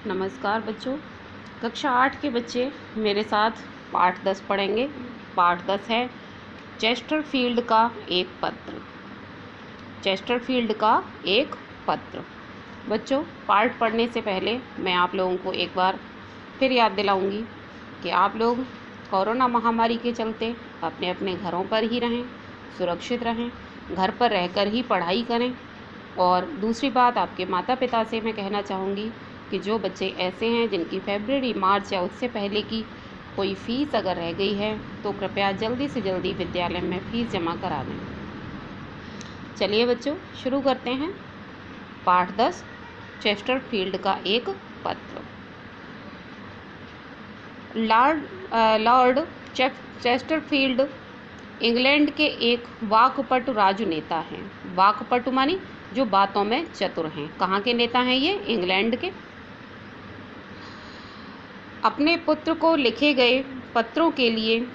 नमस्कार बच्चों। कक्षा 8 के बच्चे मेरे साथ पाठ 10 पढ़ेंगे। पाठ 10 है चेस्टरफील्ड का एक पत्र। चेस्टरफील्ड का एक पत्र। बच्चों, पाठ पढ़ने से पहले मैं आप लोगों को एक बार फिर याद दिलाऊंगी कि आप लोग कोरोना महामारी के चलते अपने अपने घरों पर ही रहें, सुरक्षित रहें, घर पर रहकर ही पढ़ाई करें। और दूसरी बात, आपके माता पिता से मैं कहना चाहूँगी कि जो बच्चे ऐसे हैं जिनकी फरवरी, मार्च या उससे पहले की कोई फ़ीस अगर रह गई है तो कृपया जल्दी से जल्दी विद्यालय में फ़ीस जमा करा दें। चलिए बच्चों, शुरू करते हैं। पाठ 10 चेस्टरफील्ड का एक पत्र। लॉर्ड चेस्टरफील्ड इंग्लैंड के एक वाकपटु राजनेता हैं। वाकपटु मानी जो बातों में चतुर हैं। कहाँ के नेता हैं ये? इंग्लैंड के। अपने पुत्र को लिखे गए पत्रों के लिए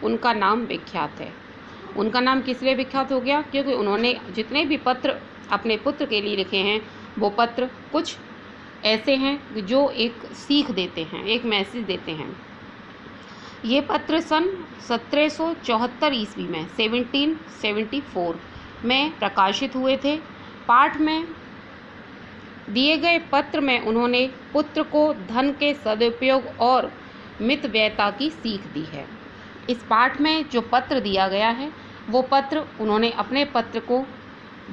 उनका नाम विख्यात है। उनका नाम किस लिए विख्यात हो गया? क्योंकि उन्होंने जितने भी पत्र अपने पुत्र के लिए लिखे हैं वो पत्र कुछ ऐसे हैं जो एक सीख देते हैं, एक मैसेज देते हैं। ये पत्र सन 1774 ईस्वी में 1774 में प्रकाशित हुए थे। पाठ में दिए गए पत्र में उन्होंने पुत्र को धन के सदुपयोग और मितव्ययता की सीख दी है। इस पाठ में जो पत्र दिया गया है वो पत्र उन्होंने अपने पत्र को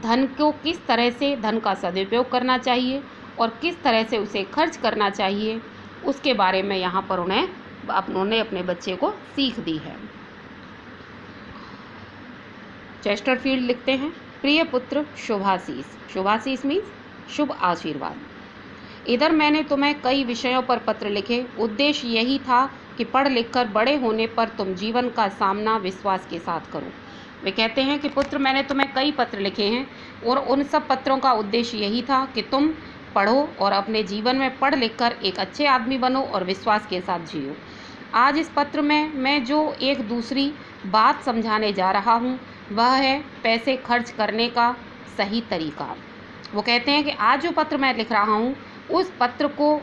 धन को किस तरह से धन का सदुपयोग करना चाहिए और किस तरह से उसे खर्च करना चाहिए उसके बारे में यहाँ पर उन्होंने अपने बच्चे को सीख दी है। चेस्टरफील्ड लिखते हैं, प्रिय पुत्र शुभाशीष। शुभाशीष मीन्स शुभ आशीर्वाद। इधर मैंने तुम्हें कई विषयों पर पत्र लिखे। उद्देश्य यही था कि पढ़ लिखकर बड़े होने पर तुम जीवन का सामना विश्वास के साथ करो। वे कहते हैं कि पुत्र, मैंने तुम्हें कई पत्र लिखे हैं और उन सब पत्रों का उद्देश्य यही था कि तुम पढ़ो और अपने जीवन में पढ़ लिखकर एक अच्छे आदमी बनो और विश्वास के साथ जियो। आज इस पत्र में मैं जो एक दूसरी बात समझाने जा रहा हूँ वह है पैसे खर्च करने का सही तरीका। वो कहते हैं कि आज जो पत्र मैं लिख रहा हूँ उस पत्र को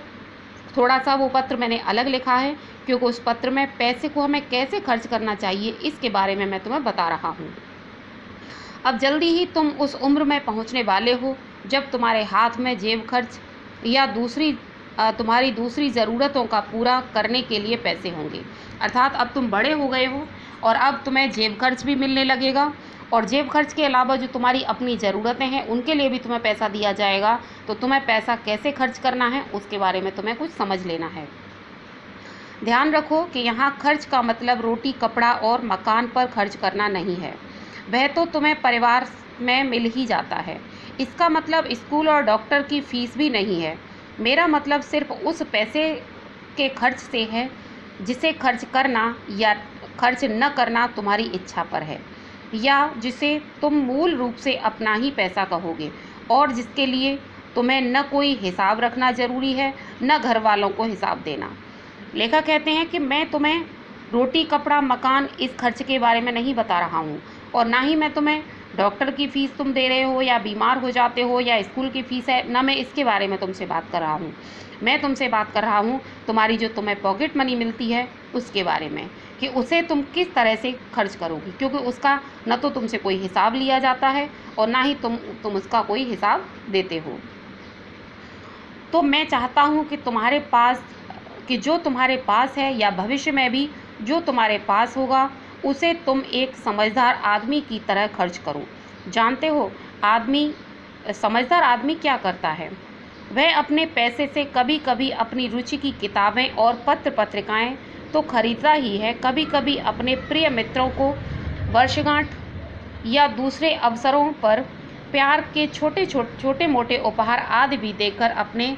थोड़ा सा वो पत्र मैंने अलग लिखा है, क्योंकि उस पत्र में पैसे को हमें कैसे खर्च करना चाहिए इसके बारे में मैं तुम्हें बता रहा हूँ। अब जल्दी ही तुम उस उम्र में पहुँचने वाले हो जब तुम्हारे हाथ में जेब खर्च या तुम्हारी दूसरी ज़रूरतों का पूरा करने के लिए पैसे होंगे। अर्थात अब तुम बड़े हो गए हो और अब तुम्हें जेब खर्च भी मिलने लगेगा और जेब खर्च के अलावा जो तुम्हारी अपनी ज़रूरतें हैं उनके लिए भी तुम्हें पैसा दिया जाएगा। तो तुम्हें पैसा कैसे खर्च करना है उसके बारे में तुम्हें कुछ समझ लेना है। ध्यान रखो कि यहाँ खर्च का मतलब रोटी, कपड़ा और मकान पर खर्च करना नहीं है। वह तो तुम्हें परिवार में मिल ही जाता है। इसका मतलब स्कूल और डॉक्टर की फ़ीस भी नहीं है। मेरा मतलब सिर्फ उस पैसे के खर्च से है जिसे खर्च करना या खर्च न करना तुम्हारी इच्छा पर है, या जिसे तुम मूल रूप से अपना ही पैसा कहोगे और जिसके लिए तुम्हें न कोई हिसाब रखना ज़रूरी है न घर वालों को हिसाब देना। लेखक कहते हैं कि मैं तुम्हें रोटी, कपड़ा, मकान इस खर्च के बारे में नहीं बता रहा हूँ और ना ही मैं तुम्हें डॉक्टर की फ़ीस तुम दे रहे हो या बीमार हो जाते हो या स्कूल की फ़ीस है, ना मैं इसके बारे में तुमसे बात कर रहा हूँ। मैं तुमसे बात कर रहा हूँ तुम्हारी जो तुम्हें पॉकेट मनी मिलती है उसके बारे में, कि उसे तुम किस तरह से खर्च करोगी, क्योंकि उसका न तो तुमसे कोई हिसाब लिया जाता है और ना ही तुम उसका कोई हिसाब देते हो। तो मैं चाहता हूँ कि जो तुम्हारे पास है या भविष्य में भी जो तुम्हारे पास होगा उसे तुम एक समझदार आदमी की तरह खर्च करो। जानते हो समझदार आदमी क्या करता है? वह अपने पैसे से कभी कभी अपनी रुचि की किताबें और पत्र पत्रिकाएं तो खरीदता ही है, कभी कभी अपने प्रिय मित्रों को वर्षगांठ या दूसरे अवसरों पर प्यार के छोटे मोटे उपहार आदि भी देकर अपने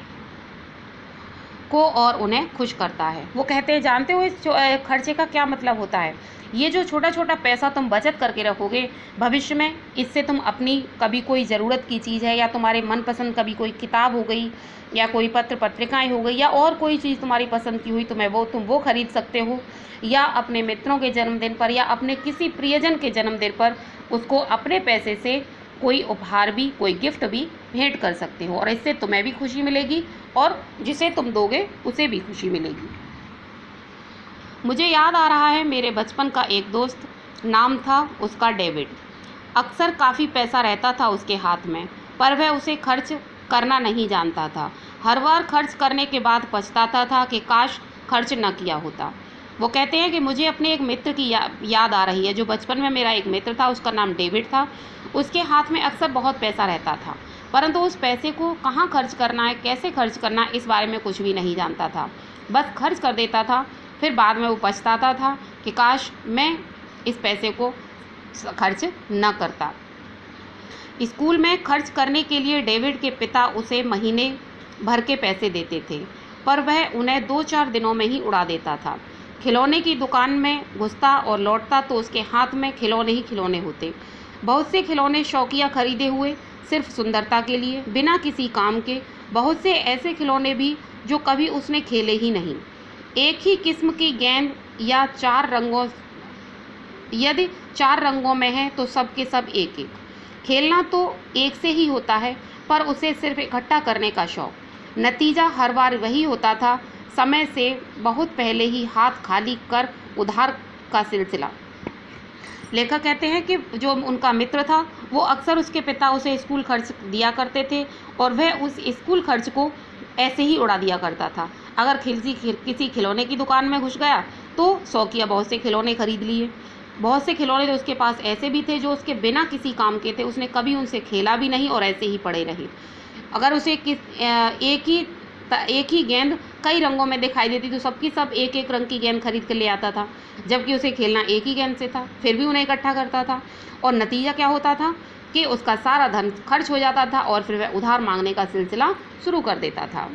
को और उन्हें खुश करता है। वो कहते हैं, जानते हो इस खर्चे का क्या मतलब होता है? ये जो छोटा छोटा पैसा तुम बचत करके रखोगे भविष्य में, इससे तुम अपनी कभी कोई ज़रूरत की चीज़ है या तुम्हारे मनपसंद कभी कोई किताब हो गई या कोई पत्र पत्रिकाएं हो गई या और कोई चीज़ तुम्हारी पसंद की हुई तुम वो खरीद सकते हो, या अपने मित्रों के जन्मदिन पर या अपने किसी प्रियजन के जन्मदिन पर उसको अपने पैसे से कोई उपहार भी, कोई गिफ्ट भी भेंट कर सकते हो, और इससे तुम्हें भी खुशी मिलेगी और जिसे तुम दोगे उसे भी खुशी मिलेगी। मुझे याद आ रहा है मेरे बचपन का एक दोस्त, नाम था उसका डेविड। अक्सर काफ़ी पैसा रहता था उसके हाथ में, पर वह उसे खर्च करना नहीं जानता था। हर बार खर्च करने के बाद पछताता था कि काश खर्च न किया होता। वो कहते हैं कि मुझे अपने एक मित्र की याद आ रही है, जो बचपन में मेरा एक मित्र था, उसका नाम डेविड था। उसके हाथ में अक्सर बहुत पैसा रहता था, परंतु उस पैसे को कहाँ खर्च करना है, कैसे खर्च करना है, इस बारे में कुछ भी नहीं जानता था। बस खर्च कर देता था, फिर बाद में वो पछताता था कि काश मैं इस पैसे को खर्च न करता। स्कूल में खर्च करने के लिए डेविड के पिता उसे महीने भर के पैसे देते थे, पर वह उन्हें 2-4 दिनों में ही उड़ा देता था। खिलौने की दुकान में घुसता और लौटता तो उसके हाथ में खिलौने ही खिलौने होते। बहुत से खिलौने शौकिया खरीदे हुए, सिर्फ सुंदरता के लिए, बिना किसी काम के। बहुत से ऐसे खिलौने भी जो कभी उसने खेले ही नहीं। एक ही किस्म की गेंद या 4 रंगों, यदि 4 रंगों में है तो सब के सब एक एक। खेलना तो एक से ही होता है, पर उसे सिर्फ इकट्ठा करने का शौक। नतीजा हर बार वही होता था, समय से बहुत पहले ही हाथ खाली कर उधार का सिलसिला। लेखक कहते हैं कि जो उनका मित्र था वो अक्सर उसके पिता उसे स्कूल खर्च दिया करते थे और वह उस स्कूल खर्च को ऐसे ही उड़ा दिया करता था। अगर किसी खिलौने की दुकान में घुस गया तो शौकिया बहुत से खिलौने खरीद लिए। बहुत से खिलौने तो उसके पास ऐसे भी थे जो उसके बिना किसी काम के थे, उसने कभी उनसे खेला भी नहीं और ऐसे ही पड़े रहे। अगर उसे एक ही गेंद कई रंगों में दिखाई देती तो सबकी सब एक एक रंग की गेंद खरीद कर ले आता था, जबकि उसे खेलना एक ही गेंद से था, फिर भी उन्हें इकट्ठा करता था। और नतीजा क्या होता था कि उसका सारा धन खर्च हो जाता था और फिर वह उधार मांगने का सिलसिला शुरू कर देता था।